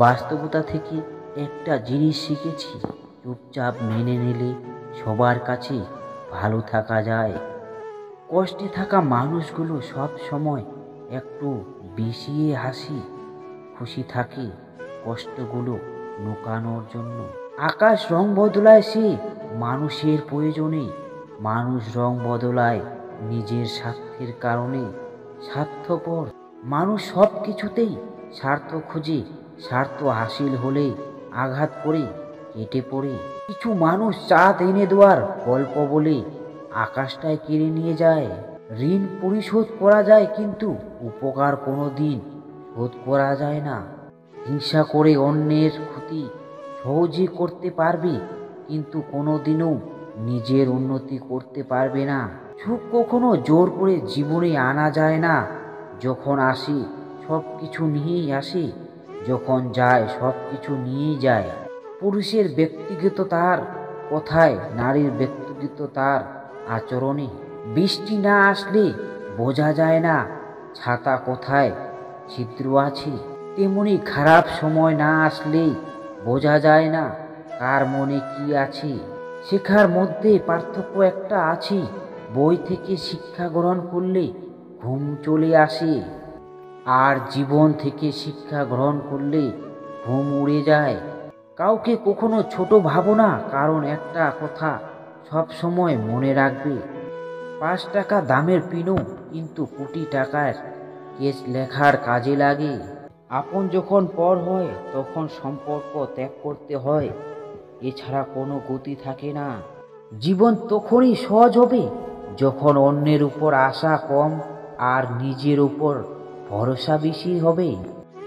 বাস্তবতা থেকে একটা জিনিস শিখেছি, চুপচাপ মেনে নিলে সবার কাছে ভালো থাকা যায়। কষ্টে থাকা মানুষগুলো সব সময় একটু বেশিয়ে হাসি খুশি থাকে কষ্টগুলো লুকানোর জন্য। আকাশ রং বদলায় সে মানুষের প্রয়োজনে, মানুষ রং বদলায় নিজের স্বার্থের কারণে। স্বার্থপর মানুষ সব কিছুতেই স্বার্থ খুঁজে, স্বার্থ হাসিল হলে আঘাত করে কেটে পড়ে। কিছু মানুষ চাঁদ এনে দেওয়ার গল্প বলে আকাশটায় কেড়ে নিয়ে যায়। ঋণ পরিশোধ করা যায় কিন্তু উপকার কোনো দিন শোধ করা যায় না। হিংসা করে অন্যের ক্ষতি সহজে করতে পারবে কিন্তু কোনোদিনও নিজের উন্নতি করতে পারবে না। সুখ কখনো জোর করে জীবনে আনা যায় না। যখন আসে সব কিছু নিয়েই আসে, যখন যায় সব কিছু নিয়েই যায়। পুরুষের ব্যক্তিগত তার কথায়, নারীর ব্যক্তিগত তার আচরণে। বৃষ্টি না আসলে বোঝা যায় না ছাতা কোথায় ছিদ্র আছে, তেমনি খারাপ সময় না আসলে বোঝা যায় না কার মনে কি আছে। শেখার মধ্যে পার্থক্য একটা আছে, বই থেকে শিক্ষা গ্রহণ করলে ঘুম চলে আসে, আর জীবন থেকে শিক্ষা গ্রহণ করলে ঘুম উড়ে যায়। কাউকে কখনো ছোট ভাবো না, কারণ একটা কথা সব সময় মনে রাখবে, 5 টাকা দামের পিনও কিন্তু কোটি টাকার কেস লেখার কাজে লাগে। আপন যখন পর হয় তখন সম্পর্ক ত্যাগ করতে হয়, এছাড়া কোনো গতি থাকে না। জীবন তখনই সহজ হবে যখন অন্যের উপর আশা কম আর নিজের উপর ভরসা বেশি হবে।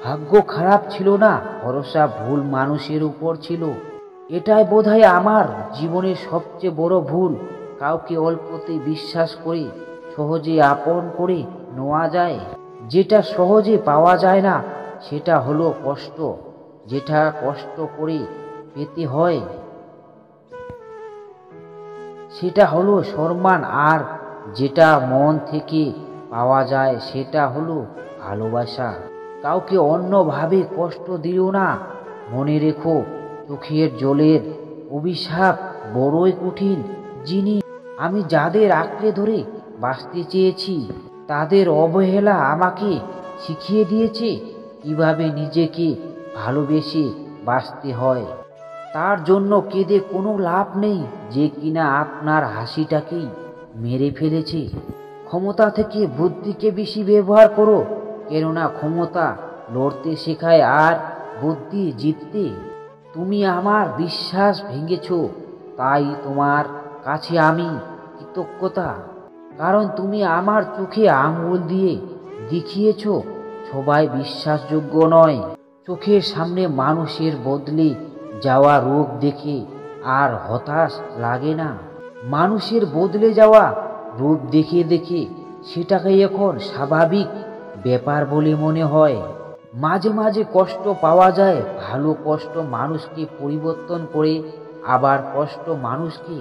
ভাগ্য খারাপ ছিল না, ভরসা ভুল মানুষের উপর ছিল। এটাই বোধহয় আমার জীবনের সবচেয়ে বড় ভুল। কাউকে অল্পতে বিশ্বাস করে সহজে আপন করে নেওয়া যায়। যেটা সহজে পাওয়া যায় না সেটা হলো কষ্ট, যেটা কষ্ট করে পেতে হয় সেটা হলো সম্মান, আর যেটা মন থেকে পাওয়া যায় সেটা হলো ভালোবাসা। কাউকে অন্যভাবে কষ্ট দিও না, মনে রেখো চোখের জলের অভিশাপ বড়ই কঠিন জিনিস। আমি যাদের আঁকড়ে ধরে বাঁচতে চেয়েছি তাদের অবহেলা আমাকে শিখিয়ে দিয়েছে কিভাবে নিজেকে ভালোবেসে বাঁচতে হয়। তার জন্য কেঁদে কোনো লাভ নেই যে কিনা আপনার হাসিটাকেই মেরে ফেলেছে। ক্ষমতা থেকে বুদ্ধিকে বেশি ব্যবহার করো, কেননা ক্ষমতা লড়তে শেখায় আর বুদ্ধি জিততে। তুমি আমার বিশ্বাস ভেঙেছ, তাই তোমার কাছে আমি কৃতজ্ঞতা, কারণ তুমি আমার চোখে আঙুল দিয়ে দেখিয়েছ সবাই বিশ্বাসযোগ্য নয়। চোখের সামনে মানুষের বদলে যাওয়া রূপ দেখে আর হতাশ লাগে না। মানুষের বদলে যাওয়া রূপ দেখে দেখে সেটাকে এখন স্বাভাবিক ব্যাপার বলে মনে হয়। মাঝে মাঝে কষ্ট পাওয়া যায়, ভালো কষ্ট মানুষকে পরিবর্তন করে, আবার কষ্ট মানুষকে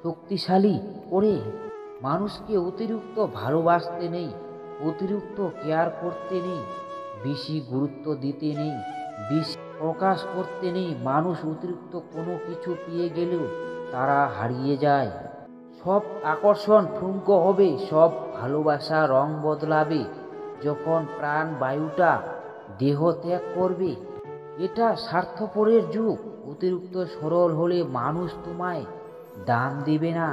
শক্তিশালী করে। মানুষকে অতিরিক্ত ভালোবাসতে নেই, অতিরিক্ত কেয়ার করতে নেই, বেশি গুরুত্ব দিতে নেই, বেশি প্রকাশ করতে নেই। মানুষ অতিরিক্ত কোনো কিছু পেয়ে গেলেও তারা হারিয়ে যায়। সব আকর্ষণ ঠুনকো হবে, সব ভালোবাসা রং বদলাবে যখন প্রাণ বায়ুটা দেহ ত্যাগ করবে। এটা স্বার্থপরের যুগ। অতিরিক্ত সরল হলে মানুষ তোমায় দাম দেবে না।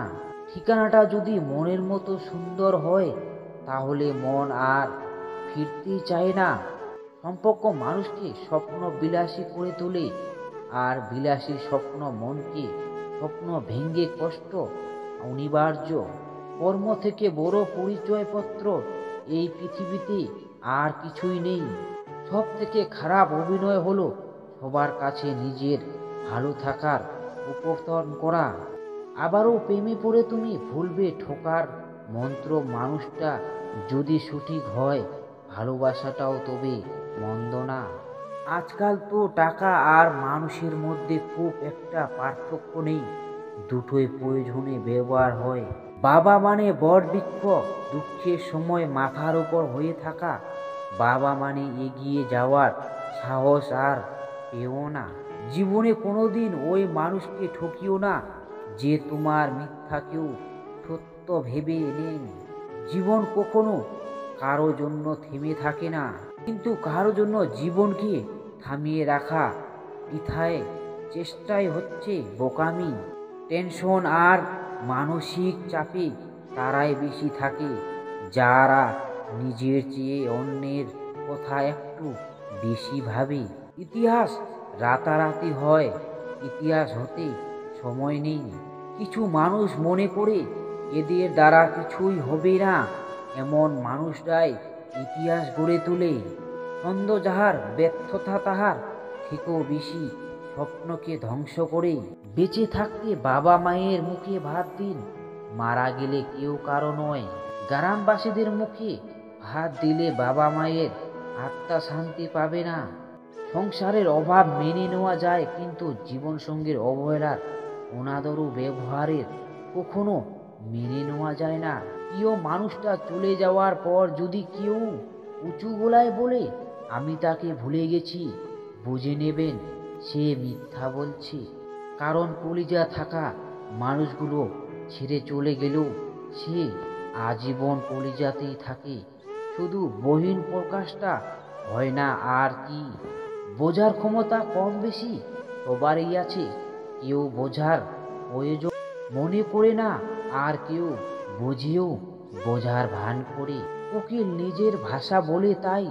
ঠিকানাটা যদি মনের মতো সুন্দর হয় তাহলে মন আর ফিরতেই চায় না। সম্পর্ক মানুষকে স্বপ্ন বিলাসী করে তোলে, আর বিলাসী স্বপ্ন মনকে স্বপ্ন ভেঙ্গে কষ্ট অনিবার্য। কর্ম থেকে বড় পরিচয়পত্র এই পৃথিবীতে আর কিছুই নেই। সব থেকে খারাপ অভিনয় হলো সবার কাছে নিজের ভালো থাকার উপস্থাপন করা। আবারও প্রেমে পড়ে তুমি ভুলবে ঠোকার মন্ত্র। মানুষটা যদি সঠিক হয় ভালোবাসাটাও তবে মন্দ না। আজকাল তো টাকা আর মানুষের মধ্যে খুব একটা পার্থক্য নেই, দুটোই প্রয়োজনে ব্যবহার হয়। বাবা মানে বটবৃক্ষ, দুঃখের সময় মাথার উপর হয়ে থাকা। বাবা মানে এগিয়ে যাওয়ার সাহস আর পেও না। জীবনে কোনোদিন ওই মানুষকে ঠকিও না যে তোমার মিথ্যাকেও সত্য ভেবে নেন। জীবন কখনো কারো জন্য থেমে থাকে না, কিন্তু কারো জন্য জীবনকে থামিয়ে রাখা বৃথায় চেষ্টাই হচ্ছে বোকামি। টেনশন আর মানসিক চাপে তারাই বেশি থাকে যারা নিজের চেয়ে অন্যের কথা একটু বেশি ভাবে। ইতিহাস রাতারাতি হয়, ইতিহাস হতে সময় নেই। কিছু মানুষ মনে করে এদের দ্বারা কিছুই হবে না, এমন মানুষরাই ইতিহাস গড়ে তোলে। ছন্দ যাহার ব্যর্থতা তাহার থেকেও বেশি স্বপ্নকে ধ্বংস করে। বেঁচে থাকতে বাবা মায়ের মুখে ভাত দিন, মারা গেলে কেউ কারো নয়। গ্রামবাসীদের মুখে ভাত দিলে বাবা মায়ের আত্মা শান্তি পাবে না। সংসারের অভাব মেনে নেওয়া যায়, কিন্তু জীবনসঙ্গীর অবহেলার অনাদর ও ব্যবহারের কখনো মেনে নেওয়া যায় না। প্রিয় মানুষটা চলে যাওয়ার পর যদি কেউ উঁচু গলায় বলে আমি তাকে ভুলে গেছি, বুঝে নেবেন সে মিথ্যা বলছে। কারণ কলিজা থাকা মানুষগুলো ছেড়ে চলে গেলেও সে আজীবন কলিজাতেই থাকে, শুধু বহিন প্রকাশটা হয় না। আর কি, বোঝার ক্ষমতা কম বেশি সবারই আছে, কেউ বোঝার প্রয়োজন মনে করে না, আর কেউ বুঝেও বোঝার ভান করে। কোকিল নিজের ভাষা বলে তাই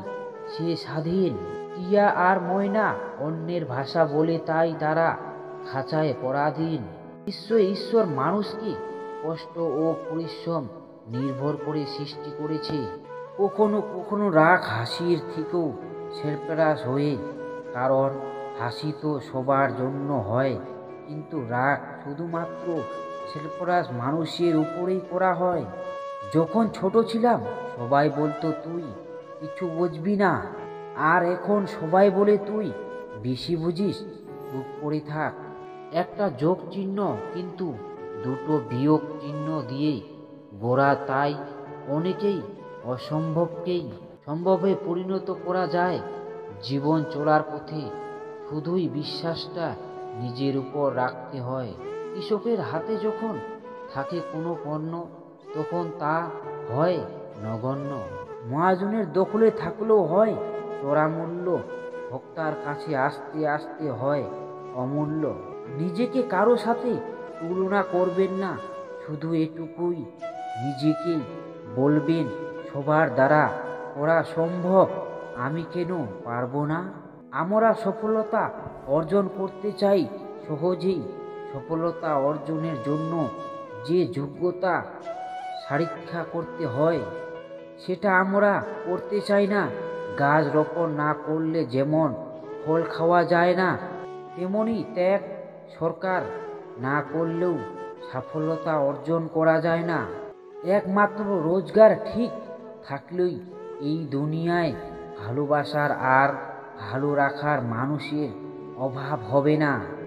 সে স্বাধীন, টিয়া আর ময়না অন্যের ভাষা বলে তাই তারা খাঁচায় পরাধীন। ঈশ্বর মানুষকে কষ্ট ও পরিশ্রম নির্ভর করে সৃষ্টি করেছে। কখনো কখনো রাগ হাসির থেকেও সেরপ্রাস হয়ে, কারণ হাসি তো সবার জন্য হয়, কিন্তু রাগ শুধুমাত্র সেরপ্রাস মানুষের উপরেই করা হয়। যখন ছোট ছিলাম সবাই বলতো তুই কিছু বুঝবি না, আর এখন সবাই বলে তুই বেশি বুঝিস, চুপ করে থাক। একটা যোগ চিহ্ন কিন্তু দুটো বিয়োগ চিহ্ন দিয়ে গোড়া, তাই অনেকেই অসম্ভবকেই সম্ভবে পরিণত করা যায়। জীবন চলার পথে শুধুই বিশ্বাসটা নিজের উপর রাখতে হয়। কৃষকের হাতে যখন থাকে কোনো পণ্য, তখন তা হয় নগণ্য। মহাজনের দখলে থাকলেও হয় চড়া মূল্য, ভোক্তার কাছে আস্তে আস্তে হয় অমূল্য। নিজেকে কারো সাথে তুলনা করবেন না, শুধু এটুকুই নিজেকে বলবেন সবার দ্বারা করা সম্ভব, আমি কেন পারবো না। আমরা সফলতা অর্জন করতে চাই সহজেই, সফলতা অর্জনের জন্য যে যোগ্যতা পরীক্ষা করতে হয় সেটা আমরা করতে চাই না। গাছ রোপণ না করলে যেমন ফল খাওয়া যায় না, তেমনি ত্যাগ সরকার না করলেও সফলতা অর্জন করা যায় না। একমাত্র রোজগার ঠিক থাকলেই এই দুনিয়ায় ভালোবাসার আর ভালো রাখার মানুষের অভাব হবে না।